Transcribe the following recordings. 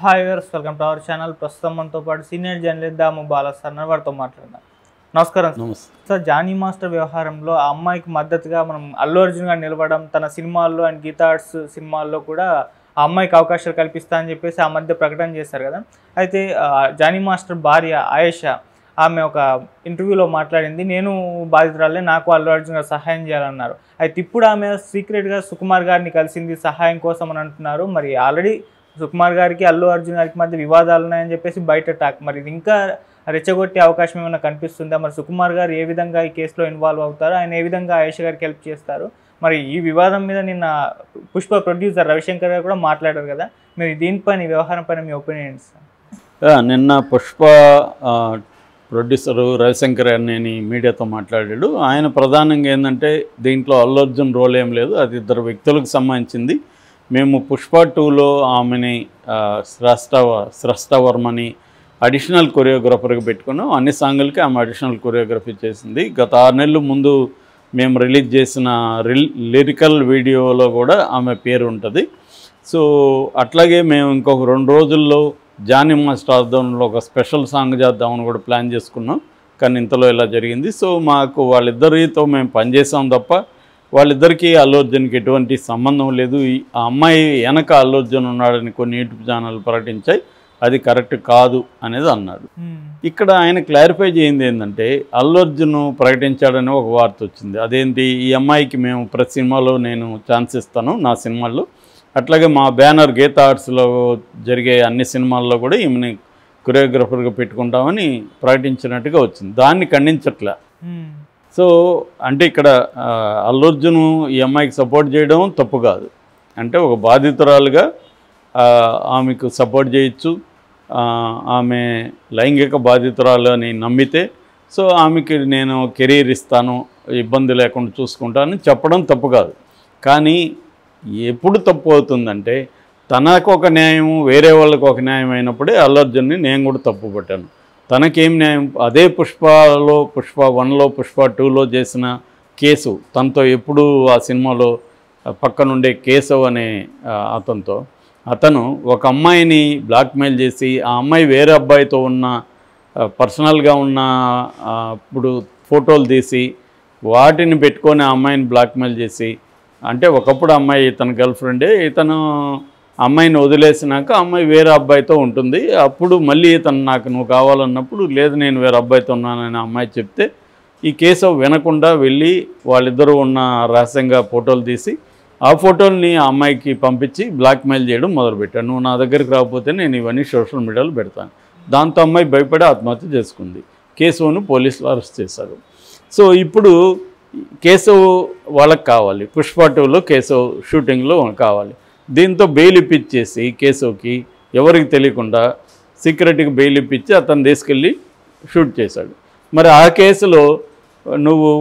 Hi viewers, welcome to our channel. ప్రస్తుతం మనతో పాటు సీనియర్ జర్నలిస్ట్ దాము బాలా సార్ వారితో మాట్లాడదాం. నమస్కారం సార్. జానీ మాస్టర్ వ్యవహారంలో ఆ అమ్మాయికి మద్దతుగా మనం అల్లు అర్జున్ గారు నిలబడడం, తన సినిమాల్లో అండ్ గీతా ఆర్ట్స్ సినిమాల్లో కూడా ఆ అమ్మాయికి అవకాశాలు కల్పిస్తా అని చెప్పేసి ఆ మధ్య ప్రకటన చేశారు కదా. అయితే జానీ మాస్టర్ భార్య ఆయేషా ఆమె ఒక ఇంటర్వ్యూలో మాట్లాడింది, నేను బాధితురాలే, నాకు అల్లు అర్జున్ గారు సహాయం చేయాలన్నారు. అయితే ఇప్పుడు ఆమె సీక్రెట్గా సుకుమార్ గారిని కలిసింది సహాయం కోసం అని అంటున్నారు. మరి ఆల్రెడీ సుకుమార్ గారికి అల్లు అర్జున్ గారికి మధ్య వివాదాలు ఉన్నాయని చెప్పేసి బయట టాక్. మరి ఇది ఇంకా రెచ్చగొట్టే అవకాశం ఏమైనా కనిపిస్తుందా? మరి సుకుమార్ గారు ఏ విధంగా ఈ కేసులో ఇన్వాల్వ్ అవుతారు, ఆయన ఏ విధంగా ఆయేషా గారికి హెల్ప్ చేస్తారు? మరి ఈ వివాదం మీద నిన్న పుష్ప ప్రొడ్యూసర్ రవిశంకర్ గారు కూడా మాట్లాడారు కదా. మీరు దీనిపైన ఈ వ్యవహారం పైన మీ ఒపీనియన్ సార్? నిన్న పుష్ప ప్రొడ్యూసరు రవిశంకర్ అని మీడియాతో మాట్లాడాడు. ఆయన ప్రధానంగా ఏంటంటే దీంట్లో అల్లు అర్జున్ రోల్ ఏం లేదు, అది ఇద్దరు వ్యక్తులకు సంబంధించింది. మేము పుష్ప 2లో ఆమెని స్రష్టవర్మని అడిషనల్ కొరియోగ్రాఫర్గా పెట్టుకున్నాం. అన్ని సాంగులకి ఆమె అడిషనల్ కొరియోగ్రఫీ చేసింది. గత 6 నెలల ముందు మేము రిలీజ్ చేసిన లిరికల్ వీడియోలో కూడా ఆమె పేరు ఉంటుంది. సో అట్లాగే మేము ఇంకొక 2 రోజుల్లో జానీ మాస్టర్ ఆధ్వర్యంలో ఒక స్పెషల్ సాంగ్ చేద్దామని కూడా ప్లాన్ చేసుకున్నాం. కానీ ఇంతలో ఇలా జరిగింది. సో మాకు వాళ్ళిద్దరితో మేము పనిచేసాం తప్ప వాళ్ళిద్దరికీ అల్లు అర్జున్కి ఎటువంటి సంబంధం లేదు. ఆ అమ్మాయి వెనక అల్లు అర్జున్ ఉన్నాడని కొన్ని యూట్యూబ్ ఛానల్ ప్రకటించాయి, అది కరెక్ట్ కాదు అనేది అన్నాడు. ఇక్కడ ఆయన క్లారిఫై చేయింది ఏంటంటే అల్లు అర్జున్ ప్రకటించాడని ఒక వార్త వచ్చింది. అదేంటి, ఈ అమ్మాయికి మేము ప్రతి సినిమాలో నేను ఛాన్స్ ఇస్తాను నా సినిమాల్లో, అట్లాగే మా బ్యానర్ గీతా ఆర్ట్స్లో జరిగే అన్ని సినిమాల్లో కూడా ఈమెని కొరియోగ్రాఫర్గా పెట్టుకుంటామని ప్రకటించినట్టుగా వచ్చింది. దాన్ని ఖండించట్లే. సో అంటే ఇక్కడ అల్లు అర్జున్ ఈ అమ్మాయికి సపోర్ట్ చేయడం తప్పు కాదు. అంటే ఒక బాధితురాలుగా ఆమెకు సపోర్ట్ చేయొచ్చు, ఆమె లైంగిక బాధితురాలు అని నమ్మితే సో ఆమెకి నేను కెరీర్ ఇస్తాను, ఇబ్బంది లేకుండా చూసుకుంటానని చెప్పడం తప్పు కాదు. కానీ ఎప్పుడు తప్పు అవుతుందంటే తనకు ఒక న్యాయం వేరే వాళ్ళకు ఒక న్యాయం అయినప్పుడే అల్లు అర్జున్ని నేను కూడా తప్పు పట్టాను. తనకేం న్యాయం? అదే పుష్పలో పుష్ప 1లో పుష్ప 2లో చేసిన కేసు, తనతో ఎప్పుడు ఆ సినిమాలో పక్కనుండే కేశవ్ అనే అతను ఒక అమ్మాయిని బ్లాక్మెయిల్ చేసి ఆ అమ్మాయి వేరే అబ్బాయితో ఉన్న పర్సనల్గా ఉన్న ఇప్పుడు ఫోటోలు తీసి వాటిని పెట్టుకొని ఆ అమ్మాయిని బ్లాక్మెయిల్ చేసి, అంటే ఒకప్పుడు అమ్మాయి ఇతను గర్ల్ ఫ్రెండే, ఇతను అమ్మాయిని వదిలేసినాక అమ్మాయి వేరే అబ్బాయితో ఉంటుంది. అప్పుడు మళ్ళీ ఇతను నాకు నువ్వు కావాలన్నప్పుడు లేదు నేను వేరే అబ్బాయితో ఉన్నానని అమ్మాయి చెప్తే ఈ కేసు వినకుండా వెళ్ళి వాళ్ళిద్దరూ ఉన్న రహస్యంగా ఫోటోలు తీసి ఆ ఫోటోల్ని ఆ అమ్మాయికి పంపించి బ్లాక్మెయిల్ చేయడం మొదలుపెట్టాను. నువ్వు నా దగ్గరికి రాకపోతే నేను ఇవన్నీ సోషల్ మీడియాలో పెడతాను. దాంతో అమ్మాయి భయపడి ఆత్మహత్య చేసుకుంది. కేశవ్ను పోలీసులు అరెస్ట్ చేశారు. సో ఇప్పుడు కేశవ్ వాళ్ళకి కావాలి, పుష్ప 2లో కేశవ్ షూటింగ్లో కావాలి. దీంతో బెయిల్ ఇప్పించేసి కేశవ్కి ఎవరికి తెలియకుండా సీక్రెట్గా బెయిల్ ఇప్పించి అతను తీసుకెళ్ళి షూట్ చేశాడు. మరి ఆ కేసులో నువ్వు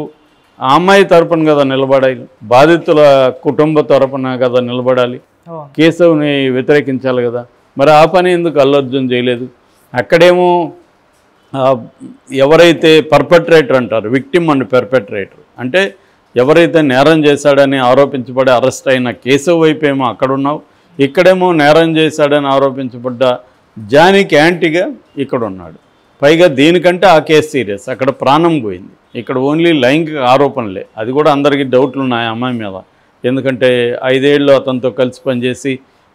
ఆ అమ్మాయి తరపున కదా నిలబడాలి, బాధితుల కుటుంబ తరపున కదా నిలబడాలి, కేశవ్ని వ్యతిరేకించాలి కదా. మరి ఆ పని ఎందుకు అల్లు అర్జున్ చేయలేదు? అక్కడేమో ఎవరైతే పర్పెట్రేటర్ అంటారు, విక్టిమ్ అండ్ పర్పెట్రేటర్ అంటే ఎవరైతే నేరం చేశాడని ఆరోపించబడి అరెస్ట్ అయిన కేశవ్ వైపేమో అక్కడున్నావు, ఇక్కడేమో నేరం చేశాడని ఆరోపించబడ్డ జానీకి యాంటీగా ఇక్కడ ఉన్నాడు. పైగా దీనికంటే ఆ కేసు సీరియస్, అక్కడ ప్రాణం పోయింది. ఇక్కడ ఓన్లీ లైంగిక ఆరోపణలే, అది కూడా అందరికీ డౌట్లు ఉన్నాయి అమ్మాయి మీద. ఎందుకంటే 5 ఏళ్ళు అతనితో కలిసి పనిచేసి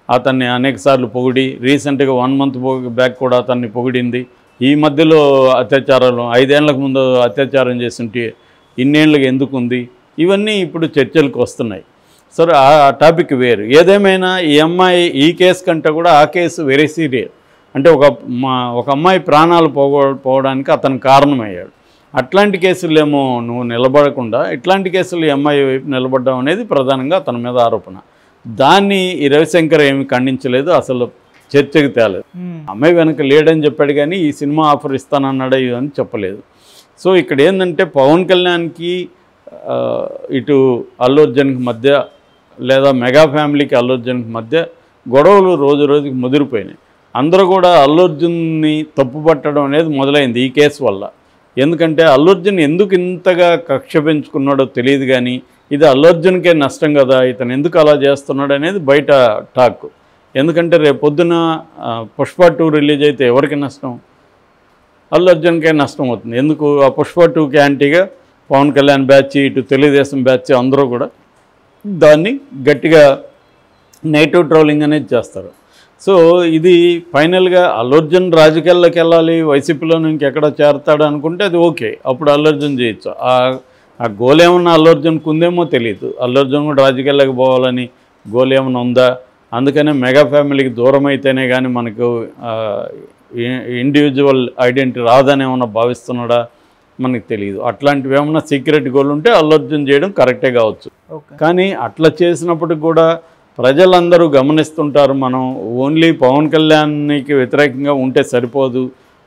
అతన్ని అనేకసార్లు పొగిడి, రీసెంట్గా 1 మంత్ బ్యాక్ కూడా అతన్ని పొగిడింది. ఈ మధ్యలో అత్యాచారాలు 5 ఏళ్లకు ముందు అత్యాచారం చేస్తుంటే ఇన్నేళ్ళకి ఎందుకు ఉంది, ఇవన్నీ ఇప్పుడు చర్చలకు వస్తున్నాయి. సరే ఆ టాపిక్ వేరు. ఏదేమైనా ఈ అమ్మాయి ఈ కేసు కంటే కూడా ఆ కేసు వెరీ సీరియస్. అంటే ఒక అమ్మాయి ప్రాణాలు పోవడానికి అతను కారణమయ్యాడు. అట్లాంటి కేసులేమో నువ్వు నిలబడకుండా ఇట్లాంటి కేసులు ఈ అమ్మాయి వైపు నిలబడడం అనేది ప్రధానంగా అతని మీద ఆరోపణ. దాన్ని ఈ రవిశంకర్ ఏమి ఖండించలేదు, అసలు చర్చకు తేలేదు. అమ్మాయి వెనక లేడని చెప్పాడు కానీ ఈ సినిమా ఆఫర్ ఇస్తానన్నాడు అని చెప్పలేదు. సో ఇక్కడ ఏంటంటే పవన్ కళ్యాణ్కి ఇటు అల్లు అర్జున్కి మధ్య లేదా మెగా ఫ్యామిలీకి అల్లు అర్జున్కి మధ్య గొడవలు రోజు రోజుకి ముదిరిపోయినాయి. అందరూ కూడా అల్లు అర్జున్ని తప్పుపట్టడం అనేది మొదలైంది ఈ కేసు వల్ల. ఎందుకంటే అల్లు అర్జున్ ఎందుకు ఇంతగా కక్ష పెంచుకున్నాడో తెలియదు కానీ ఇది అల్లు అర్జున్కే నష్టం కదా, ఇతను ఎందుకు అలా చేస్తున్నాడు అనేది బయట టాక్. ఎందుకంటే రేపు పొద్దున పుష్ప 2 రిలీజ్ అయితే ఎవరికి నష్టం? అల్లు అర్జున్కే నష్టం అవుతుంది. ఎందుకు? ఆ పుష్ప 2కి యాంటీగా పవన్ కళ్యాణ్ బ్యాచ్, ఇటు తెలుగుదేశం బ్యాచ్ అందరూ కూడా దాన్ని గట్టిగా నెగిటివ్ ట్రోలింగ్ అనేది చేస్తారు. సో ఇది ఫైనల్గా అల్లు అర్జున్ రాజకీయాల్లోకి వెళ్ళాలి, వైసీపీలో ఇంకెక్కడ చేరతాడు అనుకుంటే అది ఓకే, అప్పుడు అల్లు అర్జున్ చేయొచ్చు. ఆ గోల్ ఏమన్నా అల్లు అర్జున్కి ఉందేమో తెలియదు. అల్లు అర్జున్ కూడా రాజకీయాల్లోకి పోవాలని గోల్ ఏమైనా ఉందా? అందుకనే మెగా ఫ్యామిలీకి దూరం అయితేనే కానీ మనకు ఇండివిజువల్ ఐడెంటిటీ రాదని ఏమన్నా భావిస్తున్నాడా మనకు తెలియదు. అట్లాంటివి ఏమన్నా సీక్రెట్ గోల్ ఉంటే అల్లు అర్జున్ చేయడం కరెక్టే కావచ్చు. కానీ అట్లా చేసినప్పటికి కూడా ప్రజలందరూ గమనిస్తుంటారు. మనం ఓన్లీ పవన్ కళ్యాణ్కి వ్యతిరేకంగా ఉంటే సరిపోదు,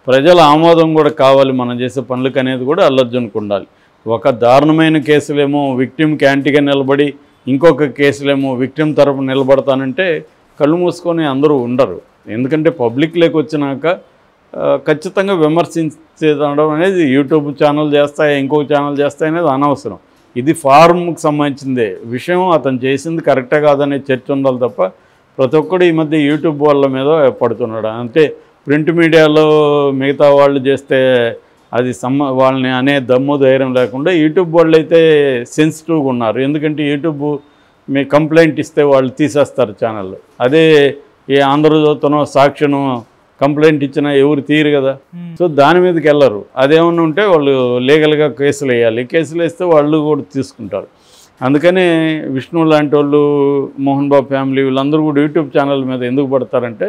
ప్రజల ఆమోదం కూడా కావాలి మనం చేసే పనులకు అనేది కూడా అల్లు అర్జున్కి ఉండాలి. ఒక దారుణమైన కేసులేమో విక్టిమ్కి యాంటీగా నిలబడి, ఇంకొక కేసులేమో విక్టిమ్ తరపున నిలబడతానంటే కళ్ళు మూసుకొని అందరూ ఉండరు. ఎందుకంటే పబ్లిక్లోకి వచ్చినాక ఖచ్చితంగా విమర్శించడం అనేది యూట్యూబ్ ఛానల్ చేస్తాయి, ఇంకొక ఛానల్ చేస్తాయి అనేది అనవసరం. ఇది ఫార్మ్కి సంబంధించిందే విషయం. అతను చేసింది కరెక్టే కాదనే చర్చ ఉండాలి తప్ప ప్రతి ఒక్కడు ఈ మధ్య యూట్యూబ్ వాళ్ళ మీద పడుతున్నాడు. అంటే ప్రింట్ మీడియాలో మిగతా వాళ్ళు చేస్తే అది వాళ్ళని అనే దమ్ము ధైర్యం లేకుండా యూట్యూబ్ వాళ్ళు అయితే సెన్సిటివ్గా ఉన్నారు. ఎందుకంటే యూట్యూబ్ మీ కంప్లైంట్ ఇస్తే వాళ్ళు తీసేస్తారు ఛానల్. అదే ఈ ఆంధ్రజ్యోతినో సాక్షినో కంప్లైంట్ ఇచ్చినా ఎవరు తీరు కదా. సో దాని మీదకి వెళ్ళరు. అదేమన్నా ఉంటే వాళ్ళు లీగల్గా కేసులు వేయాలి, కేసులు వేస్తే వాళ్ళు కూడా తీసుకుంటారు. అందుకనే విష్ణు లాంటి వాళ్ళు, మోహన్ బాబు ఫ్యామిలీ వీళ్ళందరూ కూడా యూట్యూబ్ ఛానల్ మీద ఎందుకు పడతారంటే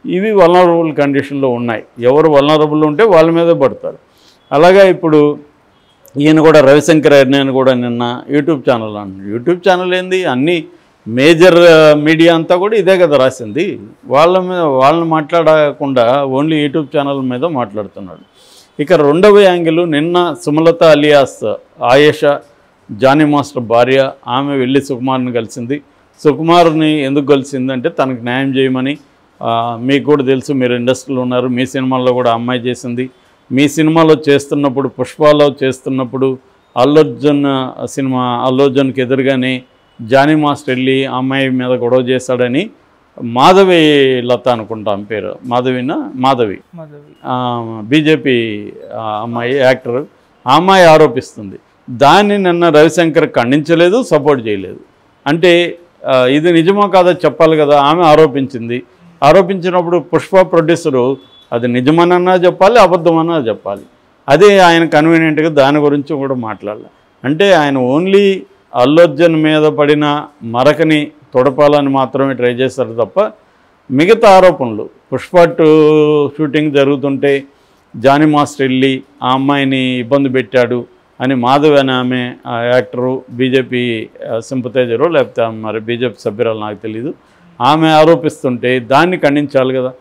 ఇవి వల్నరబుల్ కండిషన్లో ఉన్నాయి. ఎవరు వల్నరబుల్ ఉంటే వాళ్ళ మీదే పడతారు. అలాగే ఇప్పుడు ఈయన కూడా రవిశంకర్ నేను కూడా నిన్న యూట్యూబ్ ఛానల్ అన్నాడు. యూట్యూబ్ ఛానల్ ఏంది, అన్నీ మేజర్ మీడియా అంతా కూడా ఇదే కదా రాసింది. వాళ్ళని మాట్లాడకుండా ఓన్లీ యూట్యూబ్ ఛానల్ మీద మాట్లాడుతున్నాడు. ఇక రెండవ యాంగిల్, నిన్న సుమలత అలియాస్ ఆయేషా జానీ మాస్టర్ భార్య, ఆమె వెళ్ళి సుకుమార్ని కలిసింది. సుకుమార్ని ఎందుకు కలిసిందంటే తనకు న్యాయం చేయమని. మీకు కూడా తెలుసు, మీరు ఇండస్ట్రీలో ఉన్నారు, మీ సినిమాల్లో కూడా అమ్మాయి చేసింది. మీ సినిమాలో చేస్తున్నప్పుడు, పుష్పాలో చేస్తున్నప్పుడు అల్లు అర్జున్కి ఎదురుగానే జానీ మాస్టర్ వెళ్ళి అమ్మాయి మీద గొడవ చేశాడని మాధవి లత అనుకుంటాం పేరు, మాధవి బీజేపీ అమ్మాయి యాక్టర్, ఆ అమ్మాయి ఆరోపిస్తుంది. దాన్ని నిన్న రవిశంకర్ ఖండించలేదు, సపోర్ట్ చేయలేదు. అంటే ఇది నిజమో కాదో చెప్పాలి కదా. ఆమె ఆరోపించినప్పుడు పుష్ప ప్రొడ్యూసరు అది నిజమనన్నా చెప్పాలి, అబద్ధమన్నా చెప్పాలి. అదే ఆయన కన్వీనియంట్గా దాని గురించి కూడా మాట్లాడాలి. అంటే ఆయన ఓన్లీ అల్లు అర్జున్ మీద పడిన మరకని తొడపాలని మాత్రమే ట్రై చేస్తారు తప్ప మిగతా ఆరోపణలు, పుష్ప 2 షూటింగ్ జరుగుతుంటే జానీ మాస్టర్ వెళ్ళి ఆ అమ్మాయిని ఇబ్బంది పెట్టాడు అని మాధవి అని ఆమె యాక్టరు, బీజేపీ సింపథైజరు లేకపోతే మరి బీజేపీ సభ్యురాలు నాకు తెలీదు, ఆమె ఆరోపిస్తుంటే దాన్ని ఖండించాలి కదా.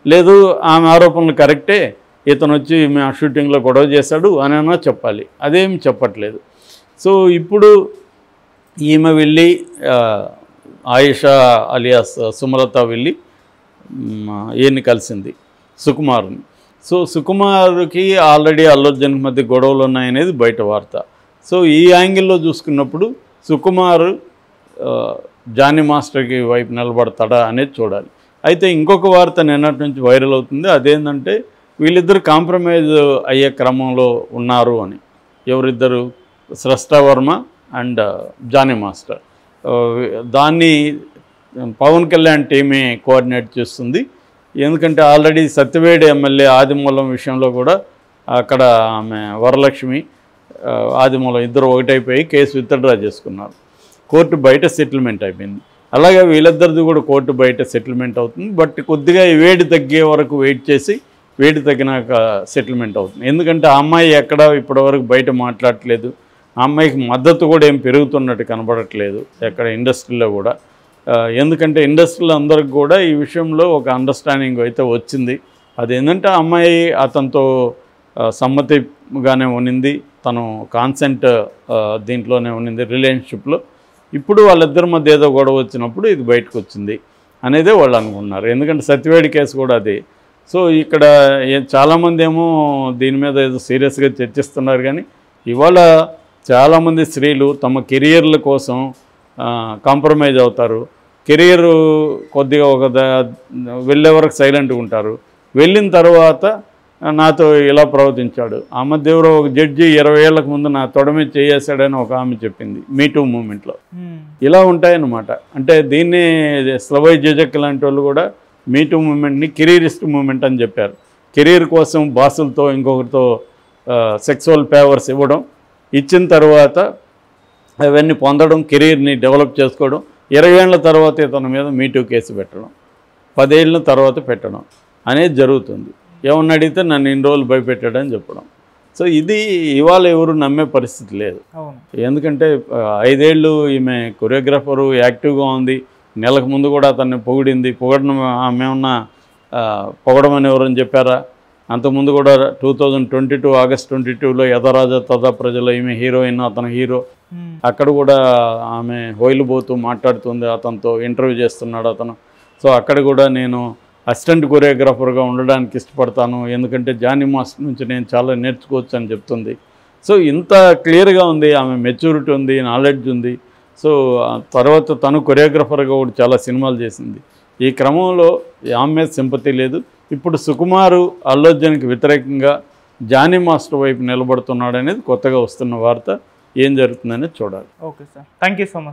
లేదు ఆమె ఆరోపణలు కరెక్టే, ఇతను వచ్చి ఆ షూటింగ్లో గొడవ చేశాడు అని అన్నా చెప్పాలి. అదేమి చెప్పట్లేదు. సో ఇప్పుడు ఈమె వెళ్ళి ఆయేషా అలియాస్ సుమలత వెళ్ళి ఈయన్ని కలిసింది, సుకుమార్ని. సో సుకుమార్కి ఆల్రెడీ అల్లు అర్జున్కి మధ్య గొడవలు ఉన్నాయనేది బయట వార్త. సో ఈ యాంగిల్లో చూసుకున్నప్పుడు సుకుమార్ జానీ మాస్టర్కి వైపు నిలబడతాడా అనేది చూడాలి. అయితే ఇంకొక వార్త నిన్నటి నుంచి వైరల్ అవుతుంది. అదేంటంటే వీళ్ళిద్దరు కాంప్రమైజ్ అయ్యే క్రమంలో ఉన్నారు అని. ఎవరిద్దరు? స్రష్టా వర్మ అండ్ జానీ మాస్టర్. దాన్ని పవన్ కళ్యాణ్ టీమే కోఆర్డినేట్ చేస్తుంది. ఎందుకంటే ఆల్రెడీ సత్యవేడి ఎమ్మెల్యే ఆదిమూలం విషయంలో కూడా అక్కడ ఆమె వరలక్ష్మి ఆదిమూలం ఇద్దరు ఒకటైపోయి కేసు విత్డ్రా చేసుకున్నారు. కోర్టు బయట సెటిల్మెంట్ అయిపోయింది. అలాగే వీళ్ళిద్దరిది కూడా కోర్టు బయట సెటిల్మెంట్ అవుతుంది. బట్ కొద్దిగా వేడి తగ్గే వరకు వెయిట్ చేసి వేడి తగ్గినాక సెటిల్మెంట్ అవుతుంది. ఎందుకంటే ఆ అమ్మాయి ఎక్కడ ఇప్పటివరకు బయట మాట్లాడట్లేదు. ఆ అమ్మాయికి మద్దతు కూడా ఏం పెరుగుతున్నట్టు కనబడట్లేదు ఎక్కడ ఇండస్ట్రీలో కూడా. ఎందుకంటే ఇండస్ట్రీలో అందరికి కూడా ఈ విషయంలో ఒక అండర్స్టాండింగ్ అయితే వచ్చింది. అదేంటంటే ఆ అమ్మాయి అతనితో సమ్మతిగానే ఉన్నింది, తను కాన్సెంట్ దీంట్లోనే ఉన్నింది రిలేషన్షిప్లో. ఇప్పుడు వాళ్ళిద్దరి మధ్య ఏదో గొడవ వచ్చినప్పుడు ఇది బయటకు వచ్చింది అనేదే వాళ్ళు అనుకున్నారు. ఎందుకంటే సత్యవేడి కేసు కూడా అది. సో ఇక్కడ చాలామంది ఏమో దీని మీద ఏదో సీరియస్గా చర్చిస్తున్నారు. కానీ ఇవాళ చాలామంది స్త్రీలు తమ కెరియర్ల కోసం కాంప్రమైజ్ అవుతారు. కెరీర్ కొద్దిగా వెళ్ళే వరకు సైలెంట్గా ఉంటారు. వెళ్ళిన తర్వాత నాతో ఇలా ప్రవర్తించాడు. ఆ మధ్య ఎవరో ఒక జడ్జి 20 ఏళ్లకు ముందు నా తొడమే చేసాడని ఒక ఆమె చెప్పింది మీటూ మూమెంట్లో. ఇలా ఉంటాయన్నమాట. అంటే దీన్ని స్లవై జజక్ లాంటి వాళ్ళు కూడా మీటూ మూమెంట్ని కెరీరిస్ట్ మూమెంట్ అని చెప్పారు. కెరీర్ కోసం బాసులతో ఇంకొకరితో సెక్సువల్ ఫేవర్స్ ఇవ్వడం, ఇచ్చిన తర్వాత అవన్నీ పొందడం, కెరీర్ని డెవలప్ చేసుకోవడం, 20 ఏళ్ల తర్వాత తన మీద మీటూ కేసు పెట్టడం, 10 ఏళ్ళ తర్వాత పెట్టడం అనేది జరుగుతుంది. ఏమన్నా అడిగితే నన్ను ఇన్ని రోజులు భయపెట్టాడని చెప్పడం. సో ఇది ఇవాళ ఎవరు నమ్మే పరిస్థితి లేదు. ఎందుకంటే 5 ఏళ్ళు ఈమె కొరియోగ్రాఫరు యాక్టివ్గా ఉంది. నెలకు ముందు కూడా అతన్ని పొగిడింది. పొగడడం ఆమెమన్నా పొగడమని ఎవరని చెప్పారా? అంతకుముందు కూడా 2022 ఆగస్ట్ 22లో యథరాజ తథా ప్రజలు ఈమె హీరోయిన్, అతను హీరో. అక్కడ కూడా ఆమె హోయిలుపోతూ మాట్లాడుతుంది, అతనితో ఇంటర్వ్యూ చేస్తున్నాడు అతను. సో అక్కడ కూడా నేను అసిస్టెంట్ కొరియోగ్రాఫర్గా ఉండడానికి ఇష్టపడతాను, ఎందుకంటే జానీ మాస్టర్ నుంచి నేను చాలా నేర్చుకోవచ్చు అని చెప్తుంది. సో ఇంత క్లియర్గా ఉంది, ఆమె మెచ్యూరిటీ ఉంది, నాలెడ్జ్ ఉంది. సో తర్వాత తను కొరియోగ్రాఫర్గా కూడా చాలా సినిమాలు చేసింది. ఈ క్రమంలో ఆమె మీద సింపతి లేదు. ఇప్పుడు సుకుమారు అల్లు అర్జున్కి వ్యతిరేకంగా జానీ మాస్టర్ వైపు నిలబడుతున్నాడు అనేది కొత్తగా వస్తున్న వార్త. ఏం జరుగుతుందనేది చూడాలి. Okay sir, thank you so much.